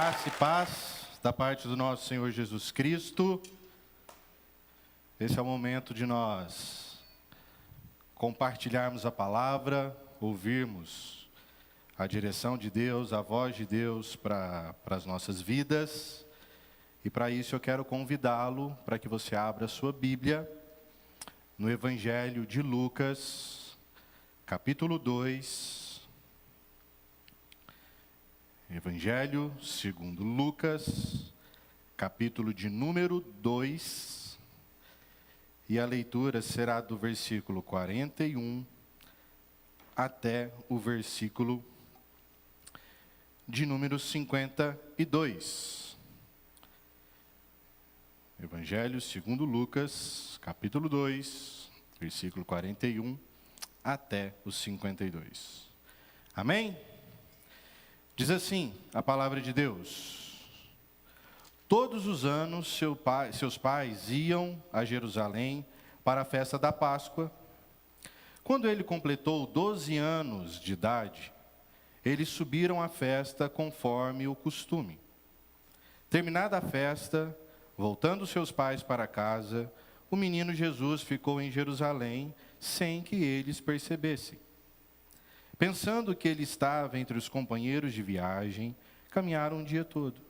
Graça e paz da parte do nosso Senhor Jesus Cristo. Esse é o momento de nós compartilharmos a palavra, ouvirmos a direção de Deus, a voz de Deus para as nossas vidas. E para isso eu quero convidá-lo para que você abra a sua Bíblia no Evangelho de Lucas, capítulo 2. Evangelho segundo Lucas, capítulo de número 2, e a leitura será do versículo 41 até o versículo de número 52. Evangelho segundo Lucas, capítulo 2, versículo 41 até o 52. Amém? Diz assim a palavra de Deus: todos os anos seus pais iam a Jerusalém para a festa da Páscoa. Quando ele completou 12 anos de idade, eles subiram à festa conforme o costume. Terminada a festa, voltando seus pais para casa, o menino Jesus ficou em Jerusalém sem que eles percebessem. Pensando que ele estava entre os companheiros de viagem, caminharam o dia todo.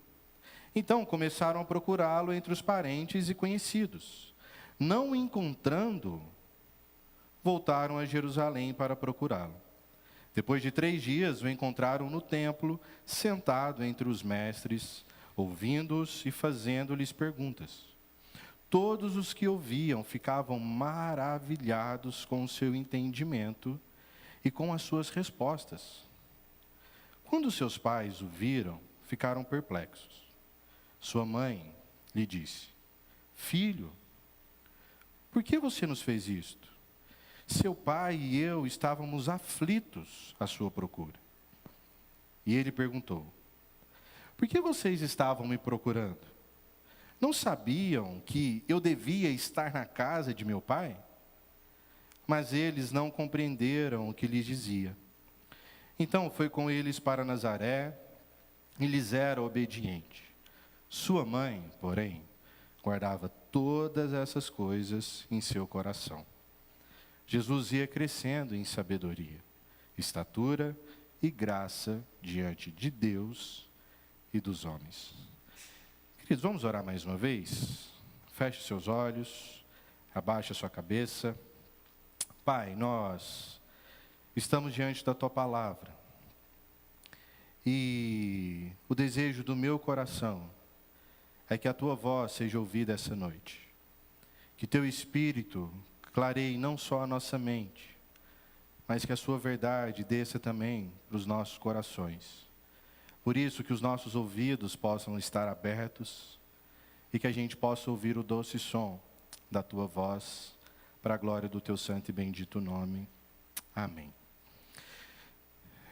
Então começaram a procurá-lo entre os parentes e conhecidos. Não o encontrando, voltaram a Jerusalém para procurá-lo. Depois de 3 dias, o encontraram no templo, sentado entre os mestres, ouvindo-os e fazendo-lhes perguntas. Todos os que ouviam ficavam maravilhados com o seu entendimento e com as suas respostas. Quando seus pais o viram, ficaram perplexos. Sua mãe lhe disse: filho, por que você nos fez isto? Seu pai e eu estávamos aflitos à sua procura. E ele perguntou: por que vocês estavam me procurando? Não sabiam que eu devia estar na casa de meu pai? Mas eles não compreenderam o que lhes dizia. Então foi com eles para Nazaré e lhes era obediente. Sua mãe, porém, guardava todas essas coisas em seu coração. Jesus ia crescendo em sabedoria, estatura e graça diante de Deus e dos homens. Queridos, vamos orar mais uma vez? Feche seus olhos, abaixe a sua cabeça. Pai, nós estamos diante da Tua palavra e o desejo do meu coração é que a Tua voz seja ouvida essa noite. Que Teu Espírito clareie não só a nossa mente, mas que a Sua verdade desça também para os nossos corações. Por isso que os nossos ouvidos possam estar abertos e que a gente possa ouvir o doce som da Tua voz, para a glória do Teu santo e bendito nome. Amém.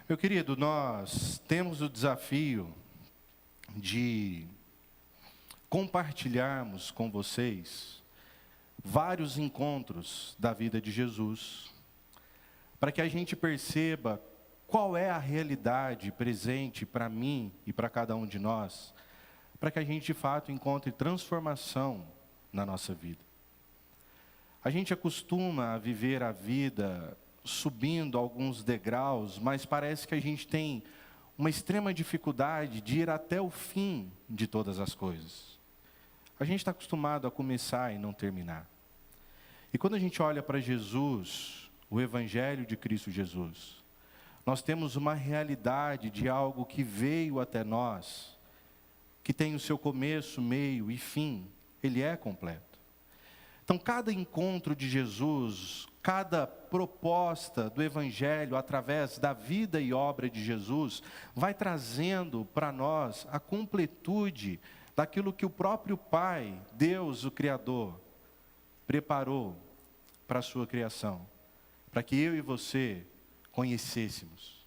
Meu querido, nós temos o desafio de compartilharmos com vocês vários encontros da vida de Jesus, para que a gente perceba qual é a realidade presente para mim e para cada um de nós, para que a gente de fato encontre transformação na nossa vida. A gente acostuma a viver a vida subindo alguns degraus, mas parece que a gente tem uma extrema dificuldade de ir até o fim de todas as coisas. A gente está acostumado a começar e não terminar. E quando a gente olha para Jesus, o Evangelho de Cristo Jesus, nós temos uma realidade de algo que veio até nós, que tem o seu começo, meio e fim, ele é completo. Então, cada encontro de Jesus, cada proposta do Evangelho através da vida e obra de Jesus, vai trazendo para nós a completude daquilo que o próprio Pai, Deus, o Criador, preparou para a sua criação, para que eu e você conhecêssemos.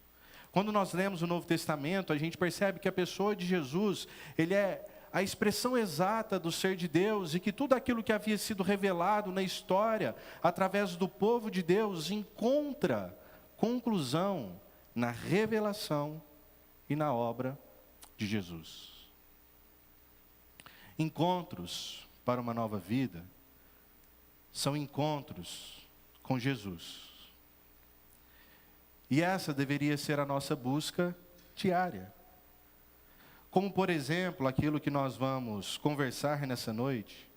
Quando nós lemos o Novo Testamento, a gente percebe que a pessoa de Jesus, ele é a expressão exata do ser de Deus, e que tudo aquilo que havia sido revelado na história, através do povo de Deus, encontra conclusão na revelação e na obra de Jesus. encontros para uma nova vida são encontros com Jesus. E essa deveria ser a nossa busca diária. Como, por exemplo, aquilo que nós vamos conversar nessa noite.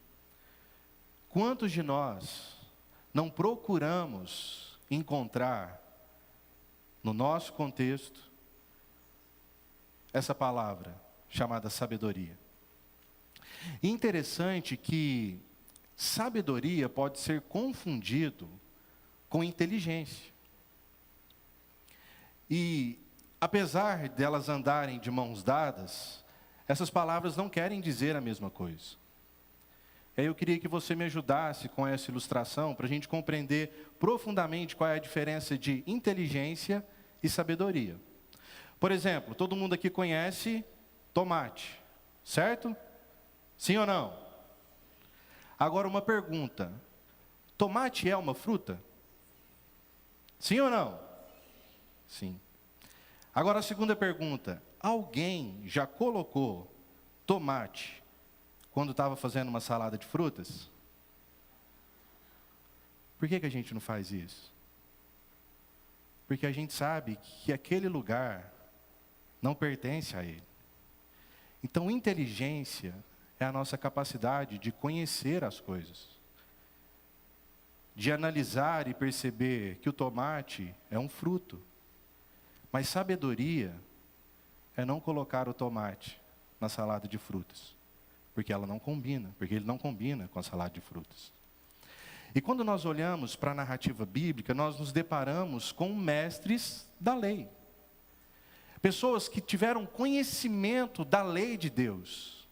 Quantos de nós não procuramos encontrar no nosso contexto essa palavra chamada sabedoria? E interessante que sabedoria pode ser confundido com inteligência. E apesar delas andarem de mãos dadas, essas palavras não querem dizer a mesma coisa. Aí eu queria que você me ajudasse com essa ilustração para a gente compreender profundamente qual é a diferença de inteligência e sabedoria. Por exemplo, todo mundo aqui conhece tomate, certo? Sim ou não? Agora uma pergunta: tomate é uma fruta? Sim ou não? Sim. Agora a segunda pergunta: alguém já colocou tomate quando estava fazendo uma salada de frutas? Por que a gente não faz isso? Porque a gente sabe que aquele lugar não pertence a ele. Então, inteligência é a nossa capacidade de conhecer as coisas, de analisar e perceber que o tomate é um fruto. Mas sabedoria é não colocar o tomate na salada de frutas, porque ela não combina, porque ele não combina com a salada de frutas. E quando nós olhamos para a narrativa bíblica, nós nos deparamos com mestres da lei. Pessoas que tiveram conhecimento da lei de Deus,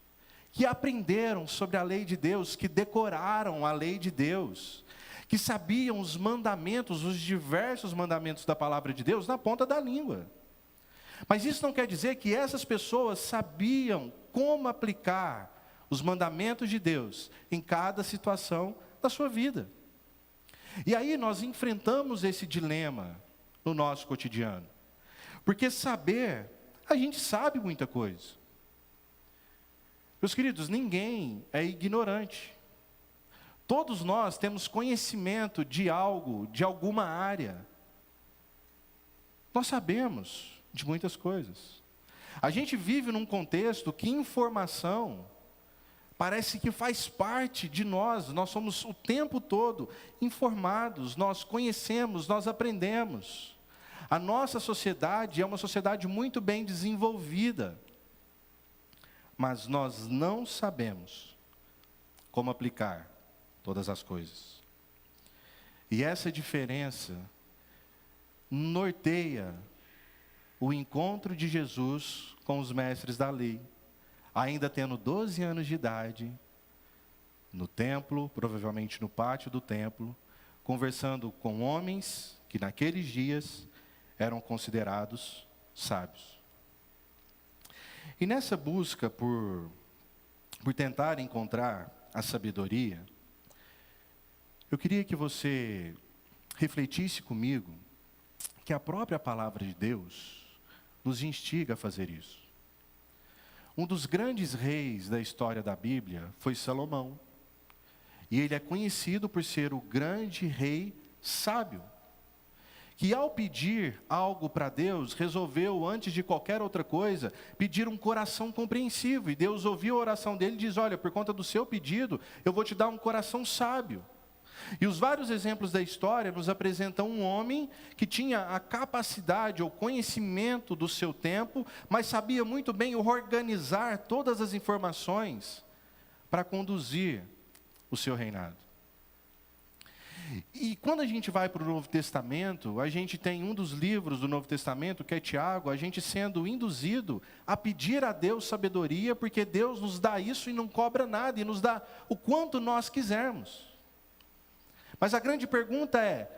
que aprenderam sobre a lei de Deus, que decoraram a lei de Deus, que sabiam os mandamentos, os diversos mandamentos da palavra de Deus na ponta da língua. Mas isso não quer dizer que essas pessoas sabiam como aplicar os mandamentos de Deus em cada situação da sua vida. E aí nós enfrentamos esse dilema no nosso cotidiano. Porque saber, a gente sabe muita coisa. Meus queridos, ninguém é ignorante. Todos nós temos conhecimento de algo, de alguma área. Nós sabemos de muitas coisas. A gente vive num contexto que informação parece que faz parte de nós. Nós somos o tempo todo informados, nós conhecemos, nós aprendemos. A nossa sociedade é uma sociedade muito bem desenvolvida, mas nós não sabemos como aplicar todas as coisas. E essa diferença norteia o encontro de Jesus com os mestres da lei, ainda tendo 12 anos de idade, no templo, provavelmente no pátio do templo, conversando com homens que naqueles dias eram considerados sábios. E nessa busca por tentar encontrar a sabedoria, eu queria que você refletisse comigo que a própria palavra de Deus nos instiga a fazer isso. Um dos grandes reis da história da Bíblia foi Salomão. E ele é conhecido por ser o grande rei sábio, que ao pedir algo para Deus, resolveu, antes de qualquer outra coisa, pedir um coração compreensivo. E Deus ouviu a oração dele e diz: olha, por conta do seu pedido, eu vou te dar um coração sábio. E os vários exemplos da história nos apresentam um homem que tinha a capacidade ou conhecimento do seu tempo, mas sabia muito bem organizar todas as informações para conduzir o seu reinado. E quando a gente vai para o Novo Testamento, a gente tem um dos livros do Novo Testamento, que é Tiago, a gente sendo induzido a pedir a Deus sabedoria, porque Deus nos dá isso e não cobra nada, e nos dá o quanto nós quisermos. Mas a grande pergunta é: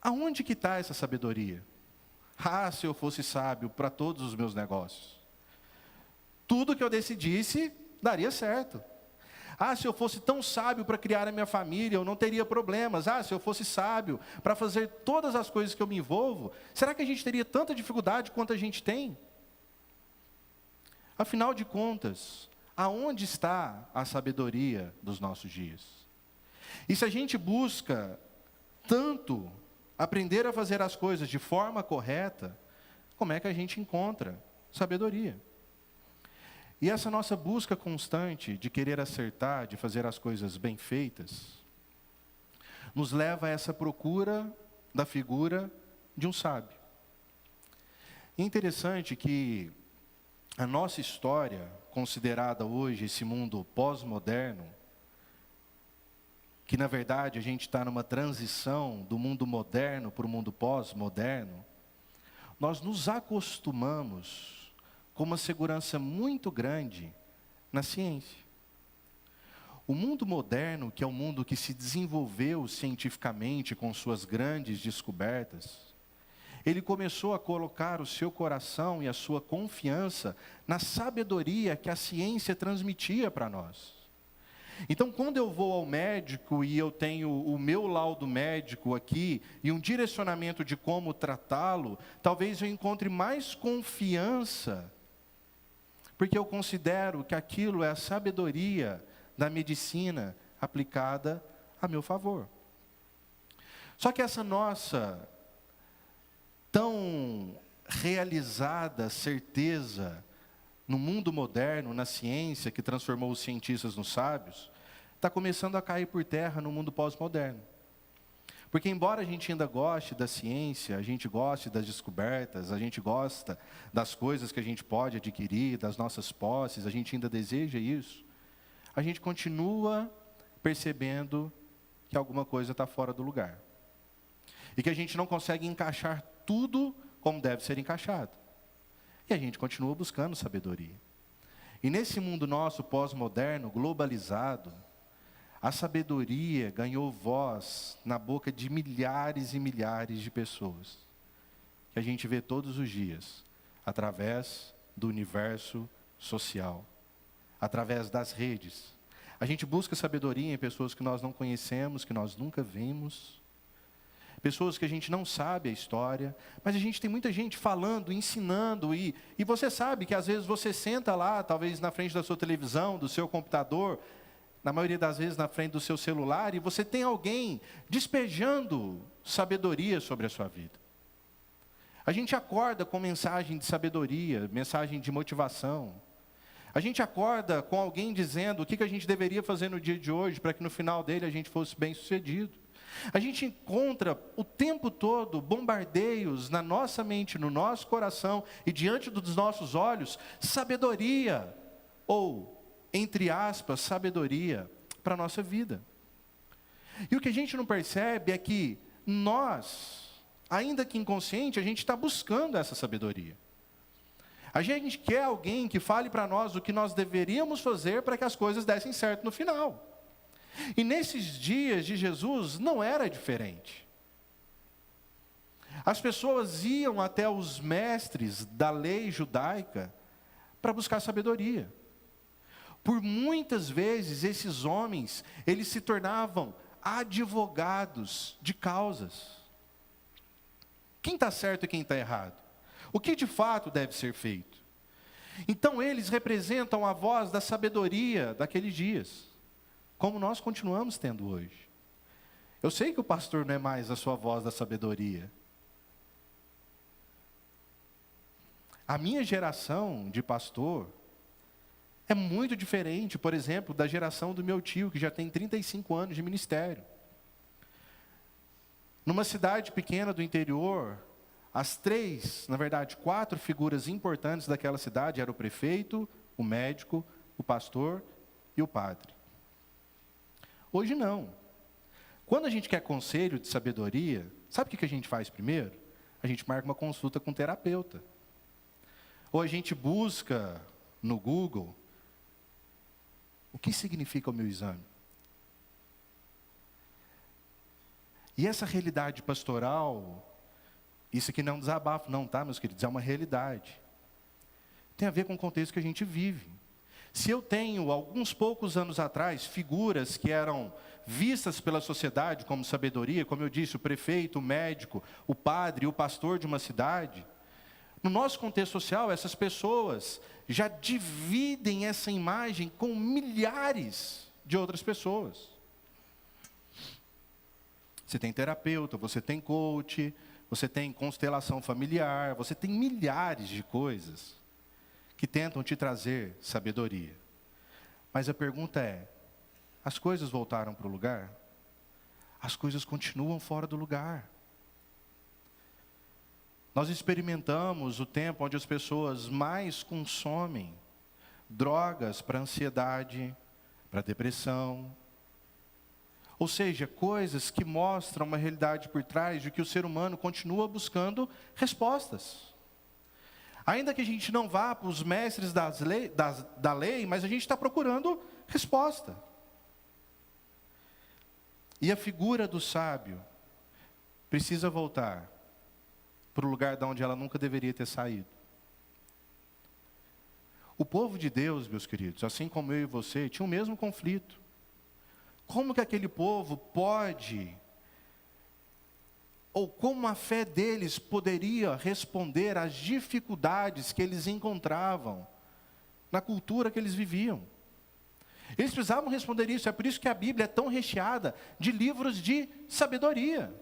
aonde que está essa sabedoria? Ah, se eu fosse sábio para todos os meus negócios. Tudo que eu decidisse, daria certo. Ah, se eu fosse tão sábio para criar a minha família, eu não teria problemas. Ah, se eu fosse sábio para fazer todas as coisas que eu me envolvo, será que a gente teria tanta dificuldade quanto a gente tem? Afinal de contas, aonde está a sabedoria dos nossos dias? E se a gente busca tanto aprender a fazer as coisas de forma correta, como é que a gente encontra sabedoria? E essa nossa busca constante de querer acertar, de fazer as coisas bem feitas, nos leva a essa procura da figura de um sábio. É interessante que a nossa história, considerada hoje esse mundo pós-moderno, que na verdade a gente está numa transição do mundo moderno para o mundo pós-moderno, nós nos acostumamos com uma segurança muito grande na ciência. O mundo moderno, que é um mundo que se desenvolveu cientificamente com suas grandes descobertas, ele começou a colocar o seu coração e a sua confiança na sabedoria que a ciência transmitia para nós. Então, quando eu vou ao médico e eu tenho o meu laudo médico aqui e um direcionamento de como tratá-lo, talvez eu encontre mais confiança, porque eu considero que aquilo é a sabedoria da medicina aplicada a meu favor. Só que essa nossa tão realizada certeza no mundo moderno, na ciência, que transformou os cientistas nos sábios, está começando a cair por terra no mundo pós-moderno. Porque embora a gente ainda goste da ciência, a gente goste das descobertas, a gente gosta das coisas que a gente pode adquirir, das nossas posses, a gente ainda deseja isso, a gente continua percebendo que alguma coisa está fora do lugar. E que a gente não consegue encaixar tudo como deve ser encaixado. E a gente continua buscando sabedoria. E nesse mundo nosso pós-moderno, globalizado, a sabedoria ganhou voz na boca de milhares e milhares de pessoas, que a gente vê todos os dias, através do universo social, através das redes. A gente busca sabedoria em pessoas que nós não conhecemos, que nós nunca vimos, pessoas que a gente não sabe a história, mas a gente tem muita gente falando, ensinando, e você sabe que às vezes você senta lá, talvez na frente da sua televisão, do seu computador, na maioria das vezes na frente do seu celular, e você tem alguém despejando sabedoria sobre a sua vida. A gente acorda com mensagem de sabedoria, mensagem de motivação. A gente acorda com alguém dizendo o que a gente deveria fazer no dia de hoje, para que no final dele a gente fosse bem-sucedido. A gente encontra o tempo todo bombardeios na nossa mente, no nosso coração e diante dos nossos olhos, sabedoria, ou, entre aspas, sabedoria para a nossa vida. E o que a gente não percebe é que nós, ainda que inconsciente, a gente está buscando essa sabedoria. A gente quer alguém que fale para nós o que nós deveríamos fazer para que as coisas dessem certo no final. E nesses dias de Jesus não era diferente. As pessoas iam até os mestres da lei judaica para buscar sabedoria. Por muitas vezes esses homens, eles se tornavam advogados de causas. Quem está certo e quem está errado? O que de fato deve ser feito? Então eles representam a voz da sabedoria daqueles dias, como nós continuamos tendo hoje. Eu sei que o pastor não é mais a sua voz da sabedoria. A minha geração de pastor é muito diferente, por exemplo, da geração do meu tio, que já tem 35 anos de ministério. Numa cidade pequena do interior, as 4 figuras importantes daquela cidade eram o prefeito, o médico, o pastor e o padre. Hoje não. Quando a gente quer conselho de sabedoria, sabe o que a gente faz primeiro? A gente marca uma consulta com um terapeuta. Ou a gente busca no Google, o que significa o meu exame? E essa realidade pastoral, isso aqui não é um desabafo, não, tá, meus queridos? É uma realidade. Tem a ver com o contexto que a gente vive. Se eu tenho, alguns poucos anos atrás, figuras que eram vistas pela sociedade como sabedoria, como eu disse, o prefeito, o médico, o padre, o pastor de uma cidade, No nosso contexto social, essas pessoas já dividem essa imagem com milhares de outras pessoas. Você tem terapeuta, você tem coach, você tem constelação familiar, você tem milhares de coisas que tentam te trazer sabedoria. Mas a pergunta é, as coisas voltaram para o lugar? As coisas continuam fora do lugar. Nós experimentamos o tempo onde as pessoas mais consomem drogas para ansiedade, para depressão. Ou seja, coisas que mostram uma realidade por trás de que o ser humano continua buscando respostas. Ainda que a gente não vá para os mestres da lei, mas a gente está procurando resposta. E a figura do sábio precisa voltar para o lugar de onde ela nunca deveria ter saído. O povo de Deus, meus queridos, assim como eu e você, tinha o mesmo conflito. Como que aquele povo pode, ou como a fé deles poderia responder às dificuldades que eles encontravam na cultura que eles viviam? Eles precisavam responder isso, é por isso que a Bíblia é tão recheada de livros de sabedoria.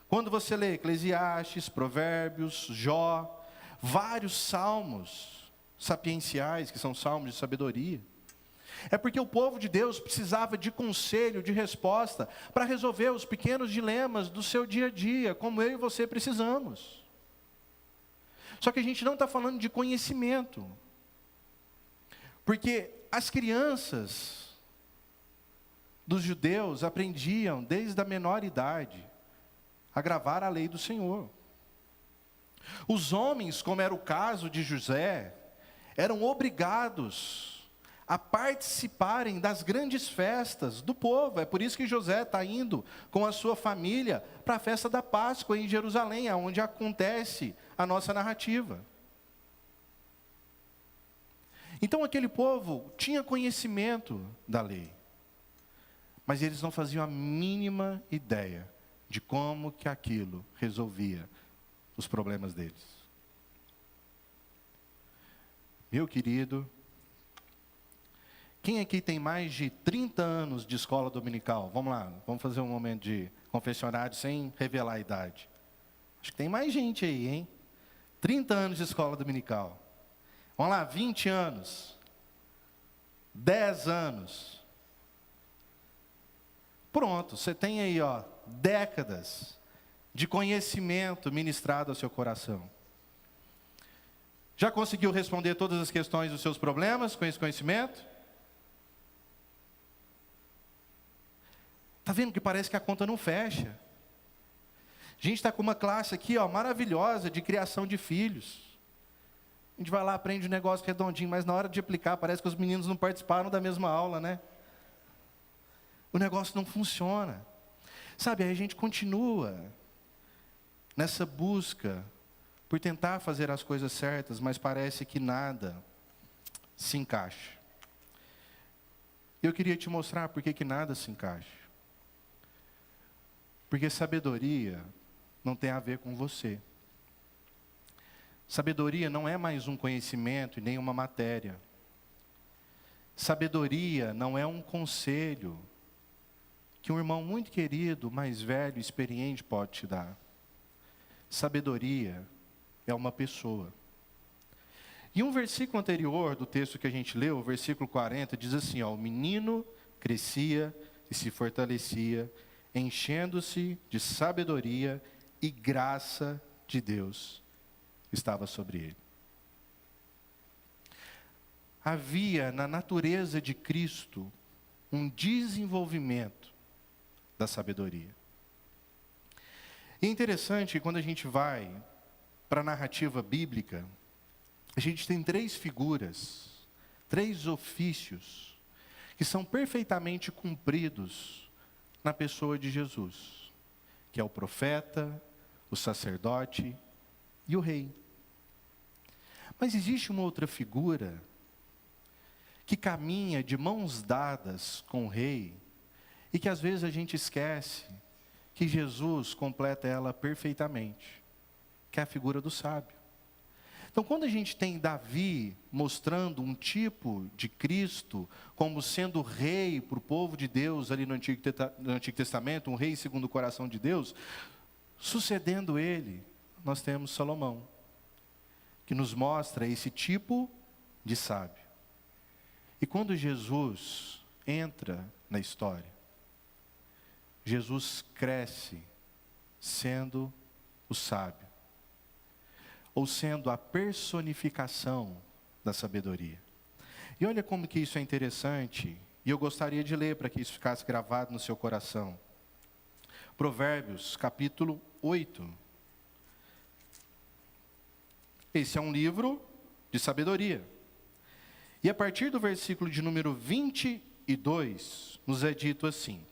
Quando você lê Eclesiastes, Provérbios, Jó, vários salmos sapienciais, que são salmos de sabedoria, é porque o povo de Deus precisava de conselho, de resposta, para resolver os pequenos dilemas do seu dia a dia, como eu e você precisamos. Só que a gente não está falando de conhecimento, porque as crianças dos judeus aprendiam desde a menor idade a gravar a lei do Senhor. Os homens, como era o caso de José, eram obrigados a participarem das grandes festas do povo. É por isso que José está indo com a sua família para a festa da Páscoa em Jerusalém, onde acontece a nossa narrativa. Então aquele povo tinha conhecimento da lei, mas eles não faziam a mínima ideia de como que aquilo resolvia os problemas deles. Meu querido, quem aqui tem mais de 30 anos de escola dominical? Vamos lá, vamos fazer um momento de confessionário sem revelar a idade. Acho que tem mais gente aí, hein? 30 anos de escola dominical. Vamos lá, 20 anos. 10 anos. Pronto, você tem aí, décadas de conhecimento ministrado ao seu coração. Já conseguiu responder todas as questões dos seus problemas com esse conhecimento? Está vendo que parece que a conta não fecha? A gente está com uma classe aqui, maravilhosa, de criação de filhos. A gente vai lá, aprende um negócio redondinho, mas na hora de aplicar, parece que os meninos não participaram da mesma aula, né? O negócio não funciona. Sabe, aí a gente continua nessa busca por tentar fazer as coisas certas, mas parece que nada se encaixa. Eu queria te mostrar por que nada se encaixa. Porque sabedoria não tem a ver com você. Sabedoria não é mais um conhecimento e nem uma matéria. Sabedoria não é um conselho que um irmão muito querido, mais velho, experiente pode te dar. Sabedoria é uma pessoa. E um versículo anterior do texto que a gente leu, o versículo 40, diz assim, o menino crescia e se fortalecia, enchendo-se de sabedoria e graça de Deus estava sobre ele. Havia na natureza de Cristo um desenvolvimento da sabedoria. E é interessante que quando a gente vai para a narrativa bíblica, a gente tem 3 figuras, 3 ofícios, que são perfeitamente cumpridos na pessoa de Jesus, que é o profeta, o sacerdote e o rei. Mas existe uma outra figura que caminha de mãos dadas com o rei e que às vezes a gente esquece que Jesus completa ela perfeitamente, que é a figura do sábio. Então, quando a gente tem Davi mostrando um tipo de Cristo como sendo rei para o povo de Deus ali no Antigo Testamento, um rei segundo o coração de Deus, sucedendo ele, nós temos Salomão, que nos mostra esse tipo de sábio. E quando Jesus entra na história, Jesus cresce sendo o sábio, ou sendo a personificação da sabedoria. E olha como que isso é interessante, e eu gostaria de ler para que isso ficasse gravado no seu coração. Provérbios, capítulo 8. Esse é um livro de sabedoria. E a partir do versículo de número 22, nos é dito assim: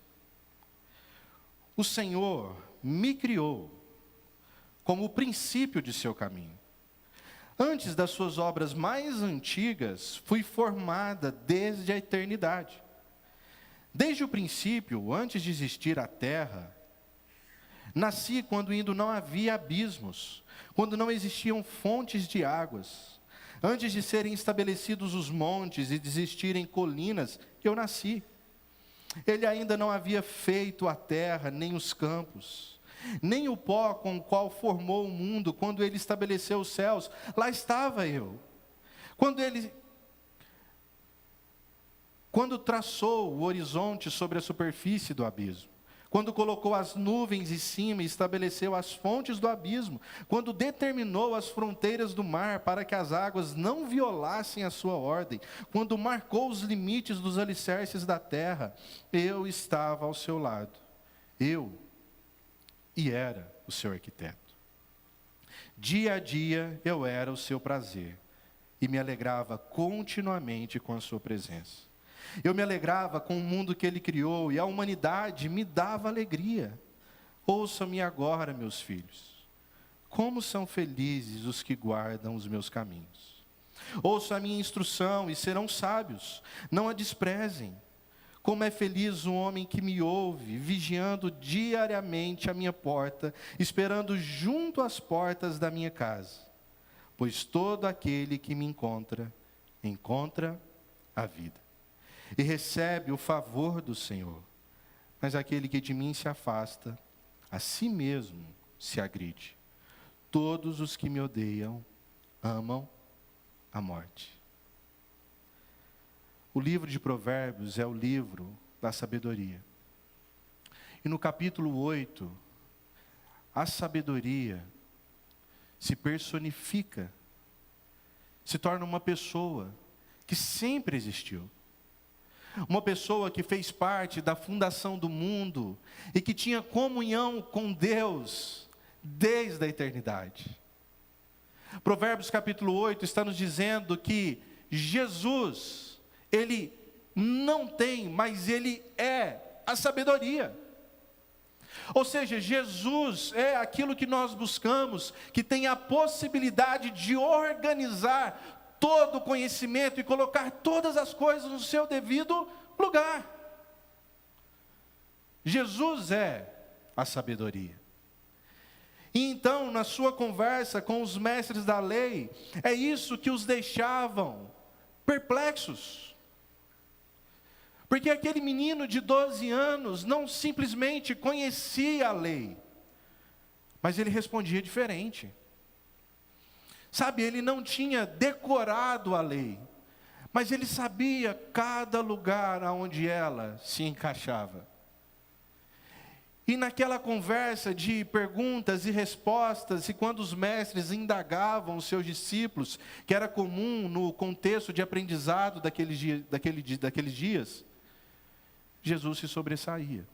o Senhor me criou como o princípio de seu caminho. Antes das suas obras mais antigas, fui formada desde a eternidade. Desde o princípio, antes de existir a terra, nasci quando ainda não havia abismos, quando não existiam fontes de águas. Antes de serem estabelecidos os montes e de existirem colinas, eu nasci. Ele ainda não havia feito a terra, nem os campos, nem o pó com o qual formou o mundo. Quando ele estabeleceu os céus, lá estava eu. Quando traçou o horizonte sobre a superfície do abismo, quando colocou as nuvens em cima e estabeleceu as fontes do abismo, quando determinou as fronteiras do mar para que as águas não violassem a sua ordem, quando marcou os limites dos alicerces da terra, eu estava ao seu lado. E era o seu arquiteto. Dia a dia eu era o seu prazer, e me alegrava continuamente com a sua presença. Eu me alegrava com o mundo que ele criou, e a humanidade me dava alegria. Ouçam-me agora, meus filhos, como são felizes os que guardam os meus caminhos. Ouçam a minha instrução e serão sábios, não a desprezem. Como é feliz o homem que me ouve, vigiando diariamente a minha porta, esperando junto às portas da minha casa. Pois todo aquele que me encontra a vida, e recebe o favor do Senhor. Mas aquele que de mim se afasta, a si mesmo se agride. Todos os que me odeiam amam a morte. O livro de Provérbios é o livro da sabedoria. E no capítulo 8, a sabedoria se personifica, se torna uma pessoa que sempre existiu. Uma pessoa que fez parte da fundação do mundo e que tinha comunhão com Deus desde a eternidade. Provérbios capítulo 8 está nos dizendo que Jesus, ele não tem, mas ele é a sabedoria. Ou seja, Jesus é aquilo que nós buscamos, que tem a possibilidade de organizar todo o conhecimento e colocar todas as coisas no seu devido lugar. Jesus é a sabedoria. E então, na sua conversa com os mestres da lei, é isso que os deixavam perplexos. Porque aquele menino de 12 anos não simplesmente conhecia a lei, mas ele respondia diferente. Sabe, ele não tinha decorado a lei, mas ele sabia cada lugar aonde ela se encaixava. E naquela conversa de perguntas e respostas, e quando os mestres indagavam os seus discípulos, que era comum no contexto de aprendizado daqueles dias, Jesus se sobressaía.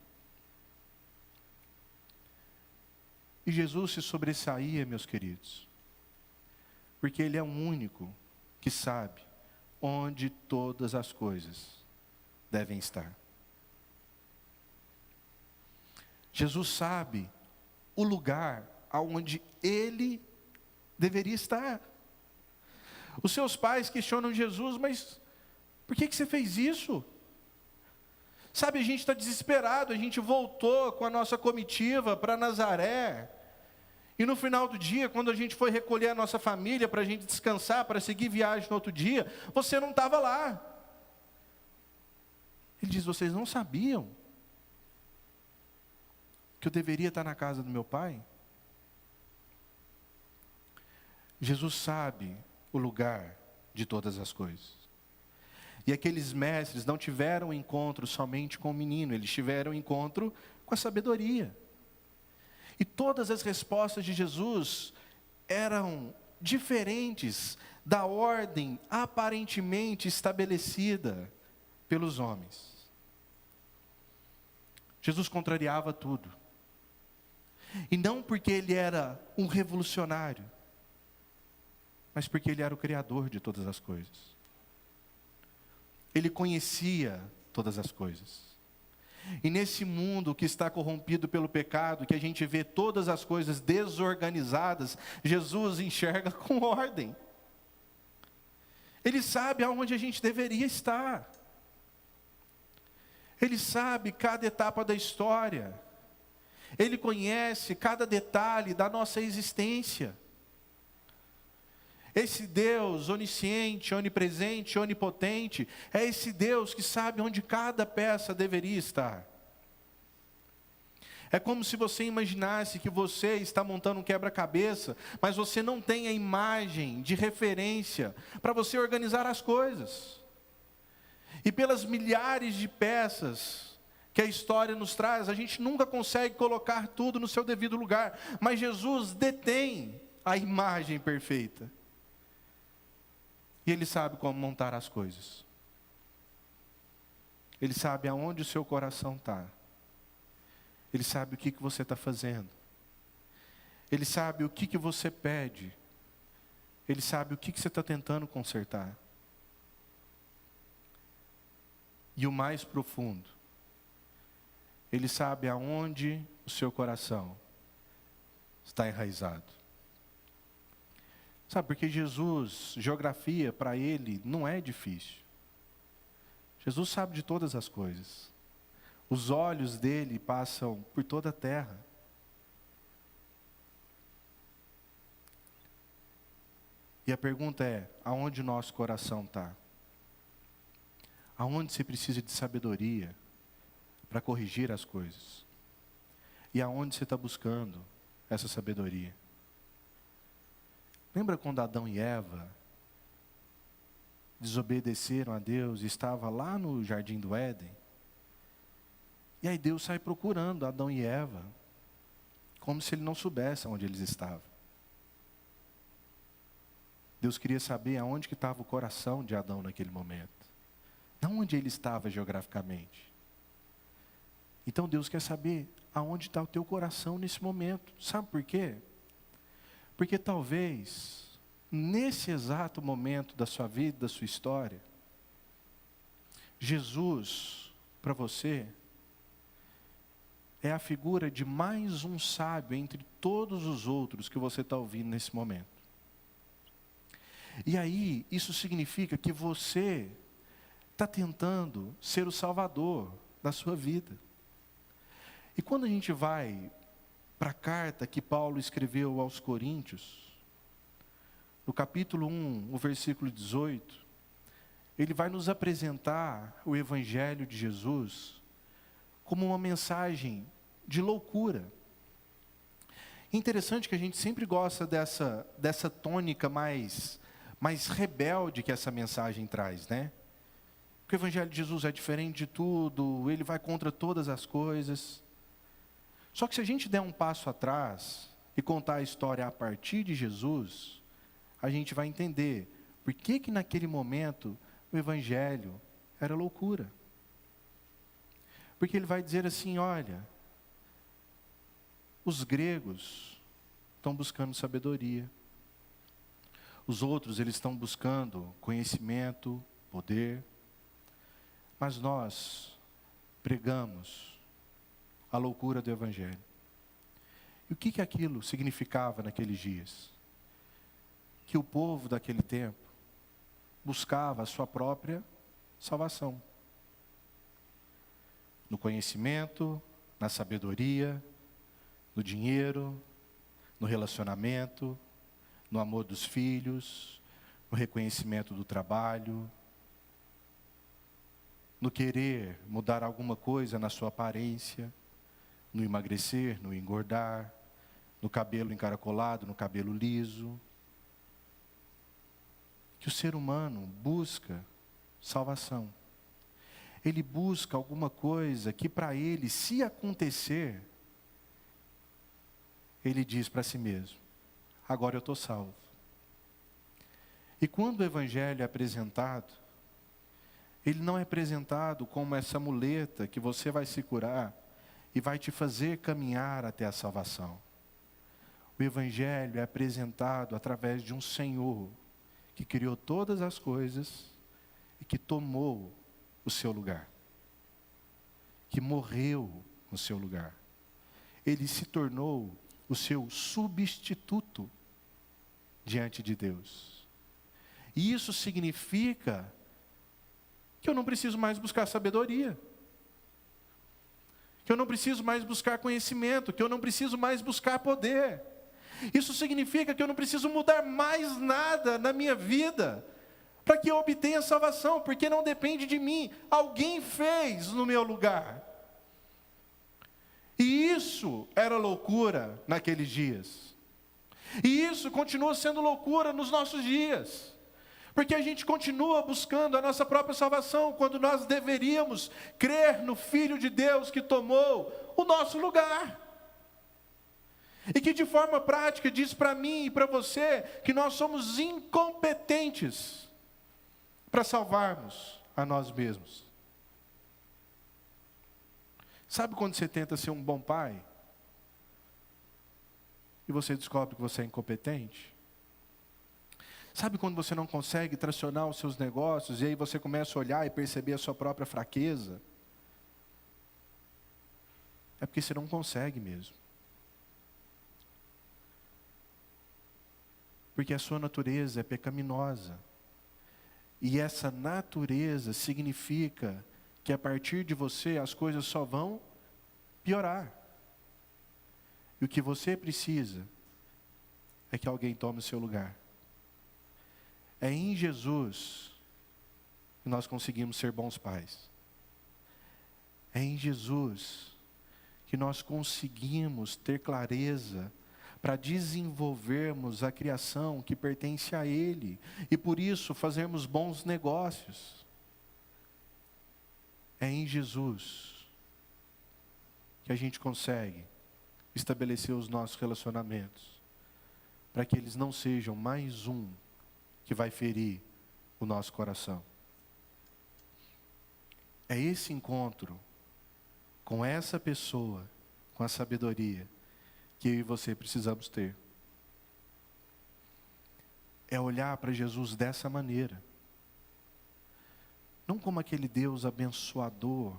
E Jesus se sobressaía, meus queridos, porque Ele é o único que sabe onde todas as coisas devem estar. Jesus sabe o lugar aonde Ele deveria estar. Os seus pais questionam Jesus, mas por que você fez isso? Sabe, a gente está desesperado, a gente voltou com a nossa comitiva para Nazaré, E no final do dia, quando a gente foi recolher a nossa família para a gente descansar, para seguir viagem no outro dia, você não estava lá. Ele diz: vocês não sabiam que eu deveria estar na casa do meu pai? Jesus sabe o lugar de todas as coisas. E aqueles mestres não tiveram encontro somente com o menino, eles tiveram encontro com a sabedoria. E todas as respostas de Jesus eram diferentes da ordem aparentemente estabelecida pelos homens. Jesus contrariava tudo. E não porque ele era um revolucionário, mas porque ele era o Criador de todas as coisas. Ele conhecia todas as coisas. E nesse mundo que está corrompido pelo pecado, que a gente vê todas as coisas desorganizadas, Jesus enxerga com ordem. Ele sabe aonde a gente deveria estar. Ele sabe cada etapa da história. Ele conhece cada detalhe da nossa existência. Esse Deus onisciente, onipresente, onipotente, é esse Deus que sabe onde cada peça deveria estar. É como se você imaginasse que você está montando um quebra-cabeça, mas você não tem a imagem de referência para você organizar as coisas. E pelas milhares de peças que a história nos traz, a gente nunca consegue colocar tudo no seu devido lugar, mas Jesus detém a imagem perfeita. E Ele sabe como montar as coisas. Ele sabe aonde o seu coração está. Ele sabe o que você está fazendo. Ele sabe o que você pede. Ele sabe o que você está tentando consertar. E o mais profundo, Ele sabe aonde o seu coração está enraizado. Sabe, porque Jesus, geografia para Ele não é difícil. Jesus sabe de todas as coisas. Os olhos dele passam por toda a terra. E a pergunta é: aonde o nosso coração está? Aonde você precisa de sabedoria para corrigir as coisas? E aonde você está buscando essa sabedoria? Lembra quando Adão e Eva desobedeceram a Deus e estavam lá no jardim do Éden? E aí Deus sai procurando Adão e Eva, como se Ele não soubesse onde eles estavam. Deus queria saber aonde que estava o coração de Adão naquele momento, não onde ele estava geograficamente. Então Deus quer saber aonde está o teu coração nesse momento. Sabe por quê? Porque talvez, nesse exato momento da sua vida, da sua história, Jesus, para você, é a figura de mais um sábio entre todos os outros que você está ouvindo nesse momento. E aí, isso significa que você está tentando ser o salvador da sua vida. E quando a gente vai para a carta que Paulo escreveu aos Coríntios, no capítulo 1, o versículo 18, ele vai nos apresentar o Evangelho de Jesus como uma mensagem de loucura. Interessante que a gente sempre gosta dessa tônica mais rebelde que essa mensagem traz, né? Porque o Evangelho de Jesus é diferente de tudo, ele vai contra todas as coisas. Só que se a gente der um passo atrás e contar a história a partir de Jesus, a gente vai entender por que naquele momento o Evangelho era loucura. Porque ele vai dizer assim: olha, os gregos estão buscando sabedoria. Os outros, eles estão buscando conhecimento, poder. Mas nós pregamos a loucura do Evangelho. E o que aquilo significava naqueles dias? Que o povo daquele tempo buscava a sua própria salvação. No conhecimento, na sabedoria, no dinheiro, no relacionamento, no amor dos filhos, no reconhecimento do trabalho, no querer mudar alguma coisa na sua aparência, no emagrecer, no engordar, no cabelo encaracolado, no cabelo liso. Que o ser humano busca salvação. Ele busca alguma coisa que para ele, se acontecer, ele diz para si mesmo: agora eu estou salvo. E quando o Evangelho é apresentado, ele não é apresentado como essa muleta que você vai se curar e vai te fazer caminhar até a salvação. O Evangelho é apresentado através de um Senhor que criou todas as coisas e que tomou o seu lugar, que morreu no seu lugar. Ele se tornou o seu substituto diante de Deus. E isso significa que eu não preciso mais buscar sabedoria, que eu não preciso mais buscar conhecimento, que eu não preciso mais buscar poder. Isso significa que eu não preciso mudar mais nada na minha vida para que eu obtenha salvação, porque não depende de mim, alguém fez no meu lugar. E isso era loucura naqueles dias. E isso continua sendo loucura nos nossos dias. Porque a gente continua buscando a nossa própria salvação, quando nós deveríamos crer no Filho de Deus que tomou o nosso lugar. E que de forma prática diz para mim e para você que nós somos incompetentes para salvarmos a nós mesmos. Sabe quando você tenta ser um bom pai e você descobre que você é incompetente? Sabe quando você não consegue tracionar os seus negócios e aí você começa a olhar e perceber a sua própria fraqueza? É porque você não consegue mesmo. Porque a sua natureza é pecaminosa. E essa natureza significa que a partir de você as coisas só vão piorar. E o que você precisa é que alguém tome o seu lugar. É em Jesus que nós conseguimos ser bons pais. É em Jesus que nós conseguimos ter clareza para desenvolvermos a criação que pertence a Ele, e por isso fazermos bons negócios. É em Jesus que a gente consegue estabelecer os nossos relacionamentos, para que eles não sejam mais um que vai ferir o nosso coração. É esse encontro com essa pessoa, com a sabedoria, que eu e você precisamos ter. É olhar para Jesus dessa maneira. Não como aquele Deus abençoador,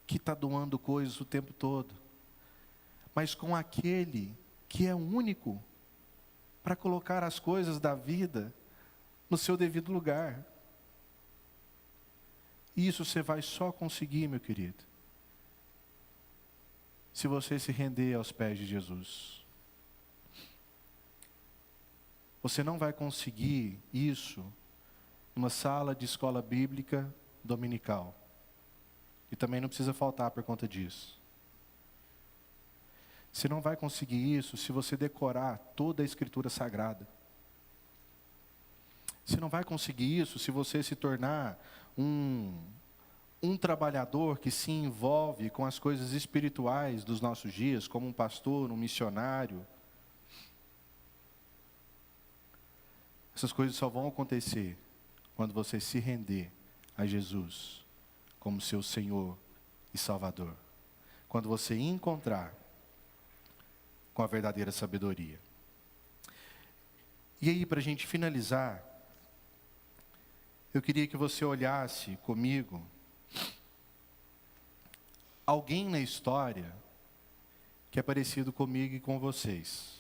que está doando coisas o tempo todo, mas com aquele que é único para colocar as coisas da vida no seu devido lugar. E isso você vai só conseguir, meu querido, se você se render aos pés de Jesus. Você não vai conseguir isso numa sala de escola bíblica dominical. E também não precisa faltar por conta disso. Você não vai conseguir isso se você decorar toda a Escritura Sagrada. Você não vai conseguir isso se você se tornar um trabalhador que se envolve com as coisas espirituais dos nossos dias, como um pastor, um missionário. Essas coisas só vão acontecer quando você se render a Jesus como seu Senhor e Salvador. Quando você encontrar com a verdadeira sabedoria. E aí, para a gente finalizar, eu queria que você olhasse comigo alguém na história que é parecido comigo e com vocês.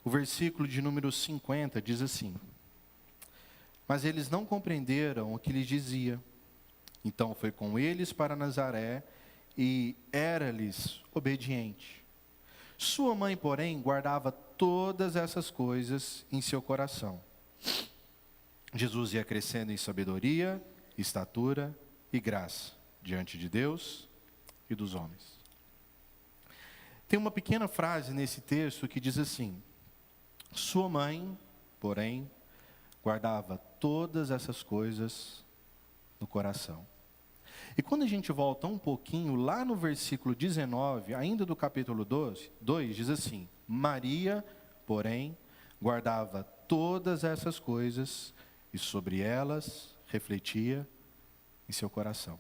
O versículo de número 50 diz assim: mas eles não compreenderam o que lhes dizia. Então foi com eles para Nazaré e era-lhes obediente. Sua mãe, porém, guardava todas essas coisas em seu coração. Jesus ia crescendo em sabedoria, estatura e graça diante de Deus e dos homens. Tem uma pequena frase nesse texto que diz assim: sua mãe, porém, guardava todas essas coisas no coração. E quando a gente volta um pouquinho, lá no versículo 19, ainda do capítulo 2, diz assim: Maria, porém, guardava todas essas coisas e sobre elas refletia em seu coração.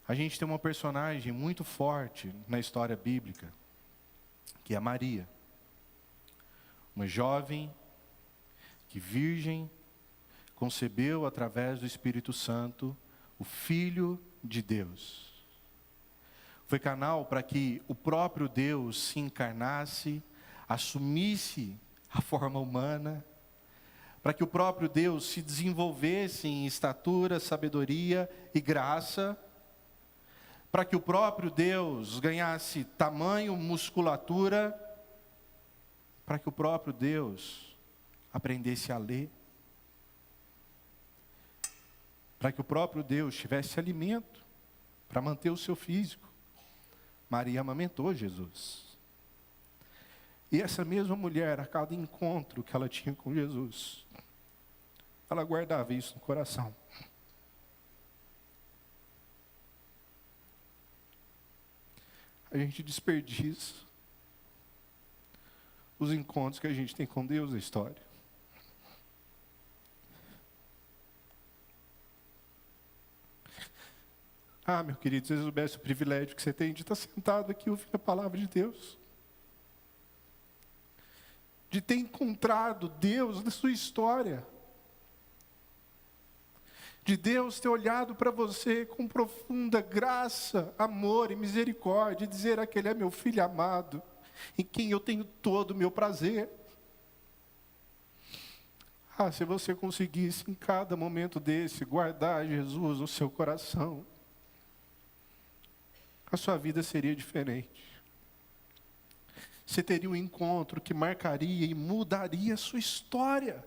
A gente tem uma personagem muito forte na história bíblica, que é Maria. Uma jovem que, virgem, concebeu através do Espírito Santo o Filho de Deus. Foi canal para que o próprio Deus se encarnasse, assumisse a forma humana, para que o próprio Deus se desenvolvesse em estatura, sabedoria e graça, para que o próprio Deus ganhasse tamanho, musculatura, para que o próprio Deus aprendesse a ler, para que o próprio Deus tivesse alimento para manter o seu físico. Maria amamentou Jesus. E essa mesma mulher, a cada encontro que ela tinha com Jesus, ela guardava isso no coração. A gente desperdiça os encontros que a gente tem com Deus na história. Ah, meu querido, se você soubesse o privilégio que você tem de estar sentado aqui ouvindo a palavra de Deus. De ter encontrado Deus na sua história. De Deus ter olhado para você com profunda graça, amor e misericórdia, e dizer: aquele é meu filho amado, em quem eu tenho todo o meu prazer. Ah, se você conseguisse em cada momento desse guardar Jesus no seu coração, a sua vida seria diferente. Você teria um encontro que marcaria e mudaria a sua história.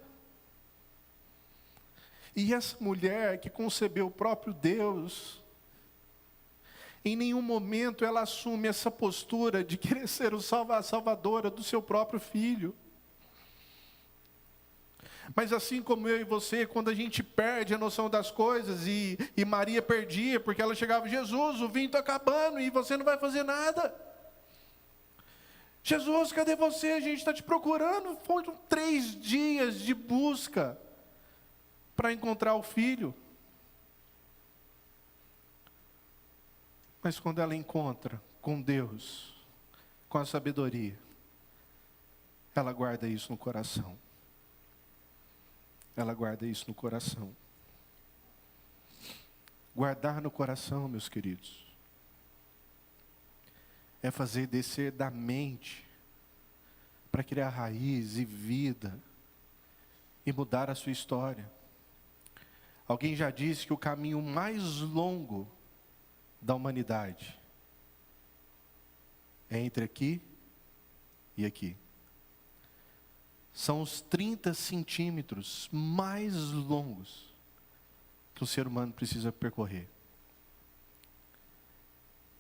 E essa mulher que concebeu o próprio Deus, em nenhum momento ela assume essa postura de querer ser a salvadora do seu próprio filho. Mas assim como eu e você, quando a gente perde a noção das coisas, e Maria perdia, porque ela chegava: Jesus, o vinho está acabando e você não vai fazer nada. Jesus, cadê você? A gente está te procurando. Foram 3 dias de busca para encontrar o filho. Mas quando ela encontra com Deus, com a sabedoria, ela guarda isso no coração. Ela guarda isso no coração. Guardar no coração, meus queridos, é fazer descer da mente para criar raiz e vida e mudar a sua história. Alguém já disse que o caminho mais longo da humanidade é entre aqui e aqui. São os 30 centímetros mais longos que o ser humano precisa percorrer.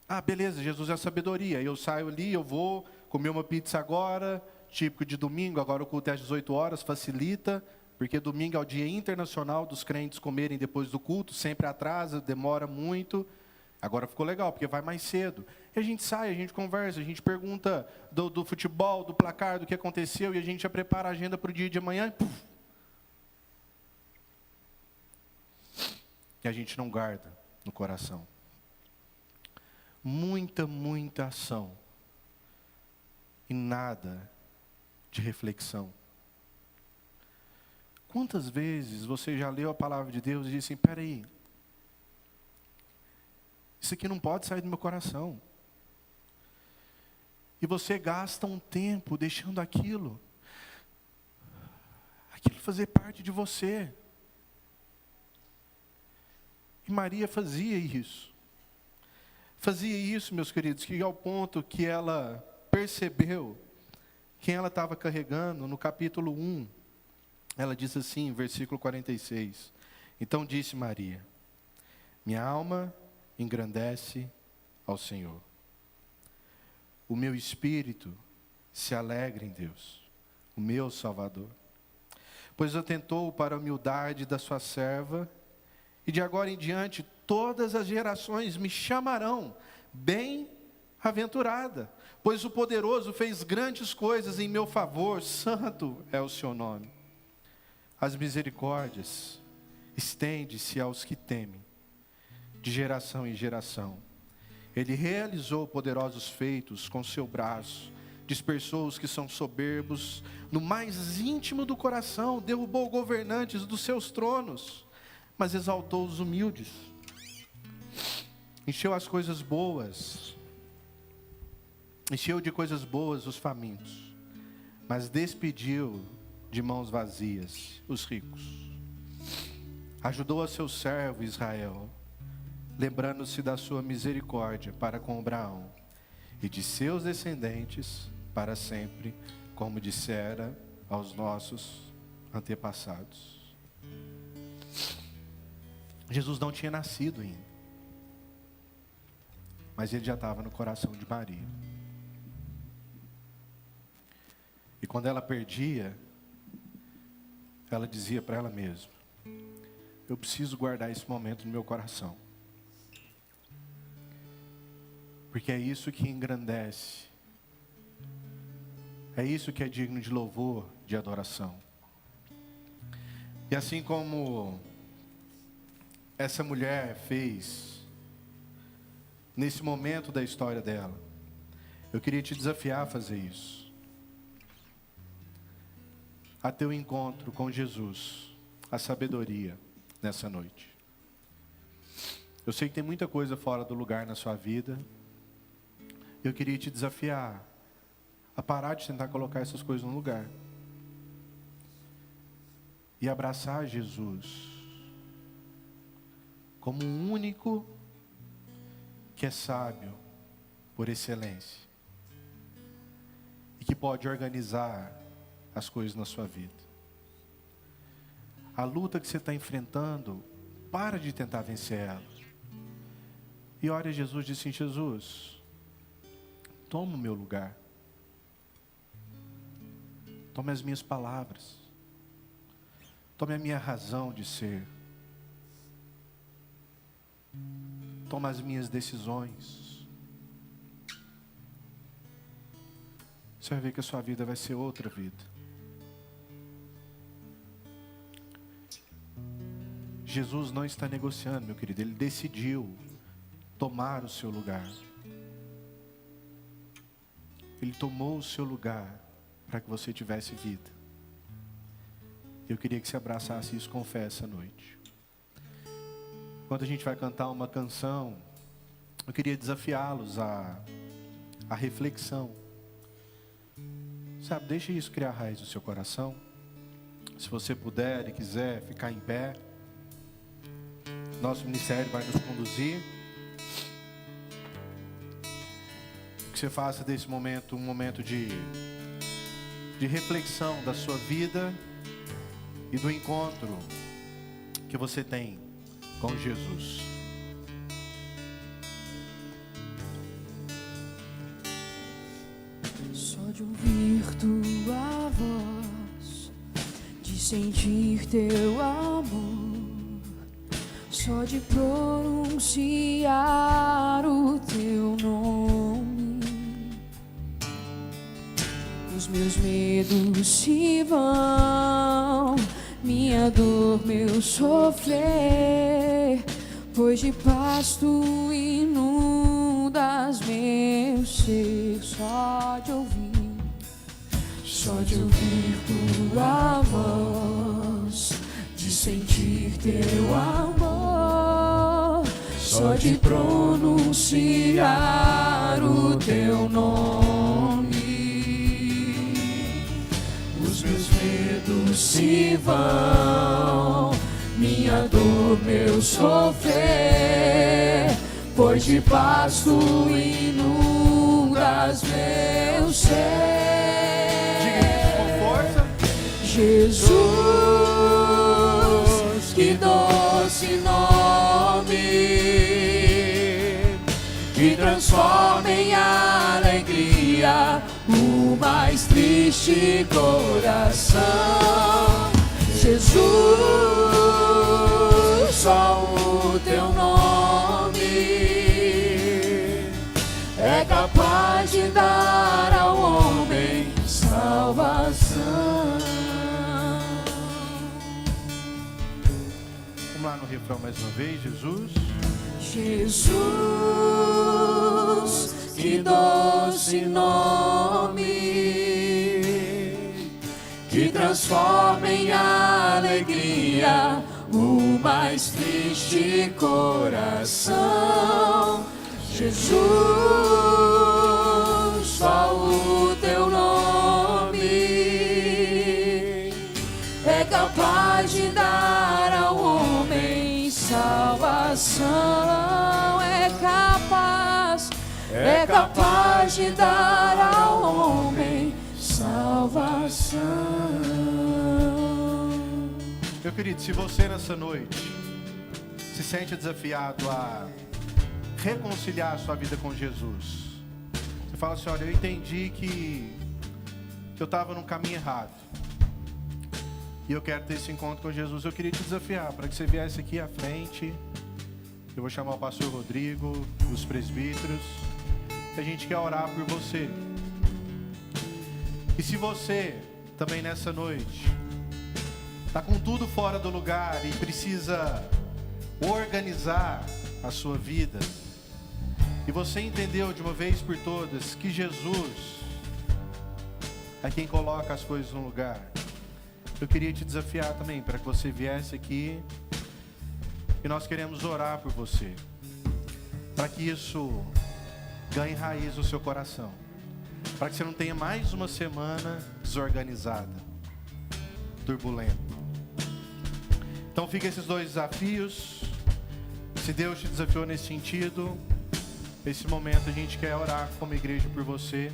Ah, beleza, Jesus é a sabedoria. Eu saio ali, eu vou comer uma pizza agora, típico de domingo, agora o culto é às 18 horas, facilita, porque domingo é o dia internacional dos crentes comerem depois do culto, sempre atrasa, demora muito. Agora ficou legal, porque vai mais cedo. E a gente sai, a gente conversa, a gente pergunta do futebol, do placar, do que aconteceu, e a gente já prepara a agenda para o dia de amanhã. E a gente não guarda no coração. Muita ação. E nada de reflexão. Quantas vezes você já leu a palavra de Deus e disse assim: peraí, isso aqui não pode sair do meu coração. E você gasta um tempo deixando aquilo fazer parte de você. E Maria fazia isso. fazia isso, meus queridos, que ao ponto que ela percebeu quem ela estava carregando. No capítulo 1, ela diz assim, versículo 46. Então disse Maria: minha alma engrandece ao Senhor. O meu espírito se alegra em Deus, o meu Salvador. Pois atentou para a humildade da sua serva, e de agora em diante todas as gerações me chamarão bem-aventurada, pois o poderoso fez grandes coisas em meu favor, santo é o seu nome. As misericórdias estende-se aos que temem, de geração em geração. Ele realizou poderosos feitos com seu braço, dispersou os que são soberbos no mais íntimo do coração, derrubou governantes dos seus tronos, mas exaltou os humildes. Encheu as coisas boas, encheu de coisas boas os famintos, mas despediu de mãos vazias os ricos. Ajudou a seu servo Israel, lembrando-se da sua misericórdia para com Abraão e de seus descendentes para sempre, como dissera aos nossos antepassados. Jesus não tinha nascido ainda, mas ele já estava no coração de Maria. E quando ela perdia, ela dizia para ela mesma: eu preciso guardar esse momento no meu coração, porque é isso que engrandece, é isso que é digno de louvor, de adoração. E assim como essa mulher fez nesse momento da história dela, eu queria te desafiar a fazer isso, a ter um encontro com Jesus, a sabedoria, nessa noite. Eu sei que tem muita coisa fora do lugar na sua vida. Eu queria te desafiar a parar de tentar colocar essas coisas no lugar e abraçar Jesus como um único que é sábio por excelência e que pode organizar as coisas na sua vida. A luta que você está enfrentando, para de tentar vencer ela. E ore a Jesus e diz assim: Jesus, toma o meu lugar. Tome as minhas palavras. Tome a minha razão de ser. Toma as minhas decisões. Você vai ver que a sua vida vai ser outra vida. Jesus não está negociando, meu querido. Ele decidiu tomar o seu lugar. Ele tomou o seu lugar para que você tivesse vida. Eu queria que você abraçasse isso com fé essa noite. Enquanto a gente vai cantar uma canção, eu queria desafiá-los à reflexão. Sabe, deixe isso criar raiz no seu coração. Se você puder e quiser ficar em pé, nosso ministério vai nos conduzir. Que você faça desse momento um momento de reflexão da sua vida e do encontro que você tem com Jesus. Só de ouvir tua voz, de sentir teu amor, só de pronunciar o teu nome, os meus medos se vão, minha dor, meu sofrer, pois de paz tu inundas meu ser. Só de ouvir tua voz, de sentir teu amor, só de pronunciar o teu nome, os meus medos se vão, minha dor, meu sofrer, pois voz de pasto inundas meu ser. Diga isso com força. Jesus, que doce nome, que transforma em alegria o mais triste coração. Jesus, só o teu nome é capaz de dar ao homem salvação. Vamos lá no refrão mais uma vez. Jesus. Jesus, que doce nome, que transforma em alegria o mais triste coração. Jesus, só o teu nome é capaz de dar ao homem salvação. É capaz de dar ao homem salvação. Meu querido, se você nessa noite se sente desafiado a reconciliar a sua vida com Jesus, você fala assim: olha, eu entendi que eu estava no caminho errado e eu quero ter esse encontro com Jesus. Eu queria te desafiar para que você viesse aqui à frente. Eu vou chamar o pastor Rodrigo, os presbíteros, que a gente quer orar por você. E se você também nessa noite está com tudo fora do lugar e precisa organizar a sua vida, e você entendeu de uma vez por todas que Jesus é quem coloca as coisas no lugar, eu queria te desafiar também para que você viesse aqui. E nós queremos orar por você, para que isso ganhe raiz no seu coração, para que você não tenha mais uma semana desorganizada, turbulenta. Então fica esses dois desafios. Se Deus te desafiou nesse sentido, nesse momento a gente quer orar como igreja por você,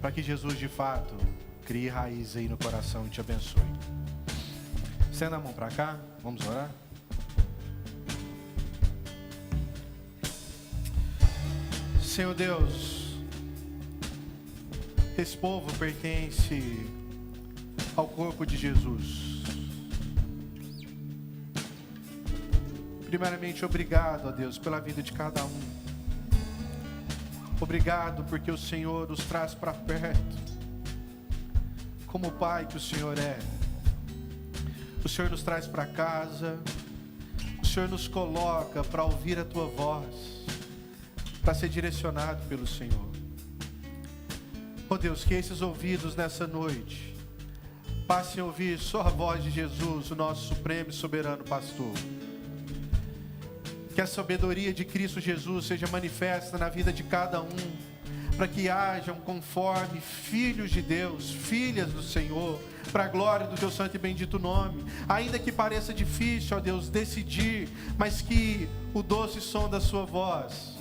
para que Jesus de fato crie raiz aí no coração e te abençoe. Estenda a mão para cá, vamos orar. Senhor Deus, esse povo pertence ao corpo de Jesus. Primeiramente, obrigado a Deus pela vida de cada um. Obrigado porque o Senhor os traz para perto, como o Pai que o Senhor é. O Senhor nos traz para casa, o Senhor nos coloca para ouvir a Tua voz, para ser direcionado pelo Senhor. Oh Deus, que esses ouvidos nessa noite passem a ouvir só a voz de Jesus, o nosso supremo e soberano pastor. Que a sabedoria de Cristo Jesus seja manifesta na vida de cada um, para que hajam conforme filhos de Deus, filhas do Senhor, para a glória do Teu santo e bendito nome. Ainda que pareça difícil, ó Deus, decidir, mas que o doce som da Sua voz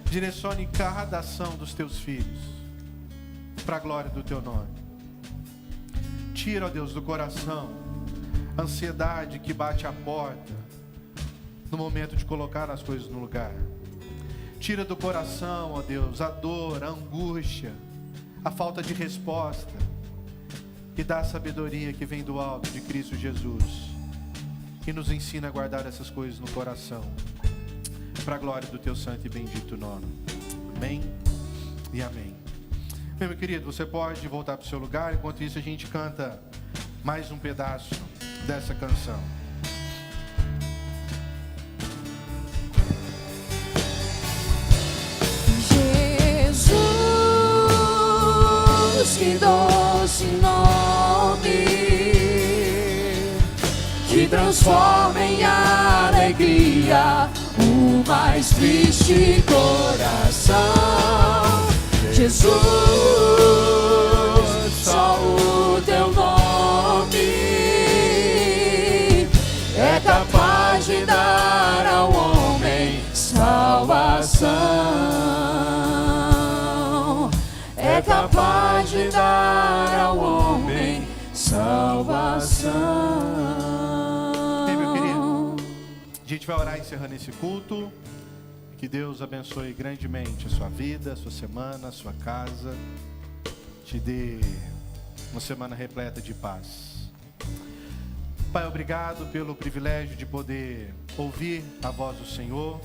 direcione cada ação dos Teus filhos, para a glória do Teu nome. Tira, ó Deus, do coração a ansiedade que bate à porta no momento de colocar as coisas no lugar. Tira do coração, ó Deus, a dor, a angústia, a falta de resposta, e dá a sabedoria que vem do alto de Cristo Jesus, e nos ensina a guardar essas coisas no coração, para a glória do Teu santo e bendito nome. Amém e amém. Bem, meu querido, você pode voltar para o seu lugar. Enquanto isso a gente canta mais um pedaço dessa canção. Jesus, que doce nome, que transforma em alegria o mais triste coração. Jesus, só o Teu nome é capaz de dar ao homem salvação. É capaz de dar ao homem salvação. Bem, meu querido, a gente vai orar encerrando esse culto. Que Deus abençoe grandemente a sua vida, a sua semana, a sua casa. Te dê uma semana repleta de paz. Pai, obrigado pelo privilégio de poder ouvir a voz do Senhor.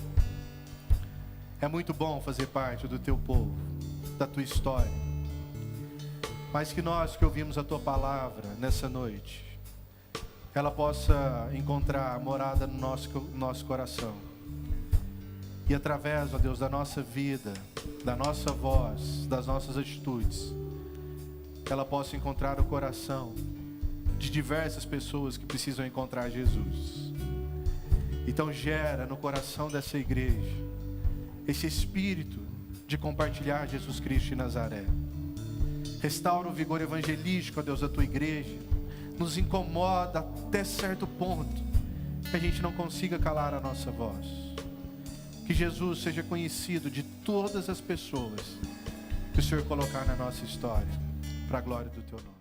É muito bom fazer parte do teu povo, da tua história. Mas que nós que ouvimos a tua palavra nessa noite, ela possa encontrar morada no nosso coração. E através, ó Deus, da nossa vida, da nossa voz, das nossas atitudes, ela possa encontrar o coração de diversas pessoas que precisam encontrar Jesus. Então gera no coração dessa igreja esse espírito de compartilhar Jesus Cristo de Nazaré. Restaura o vigor evangelístico, ó Deus, da tua igreja. Nos incomoda até certo ponto que a gente não consiga calar a nossa voz. Que Jesus seja conhecido de todas as pessoas que o Senhor colocar na nossa história, para a glória do teu nome.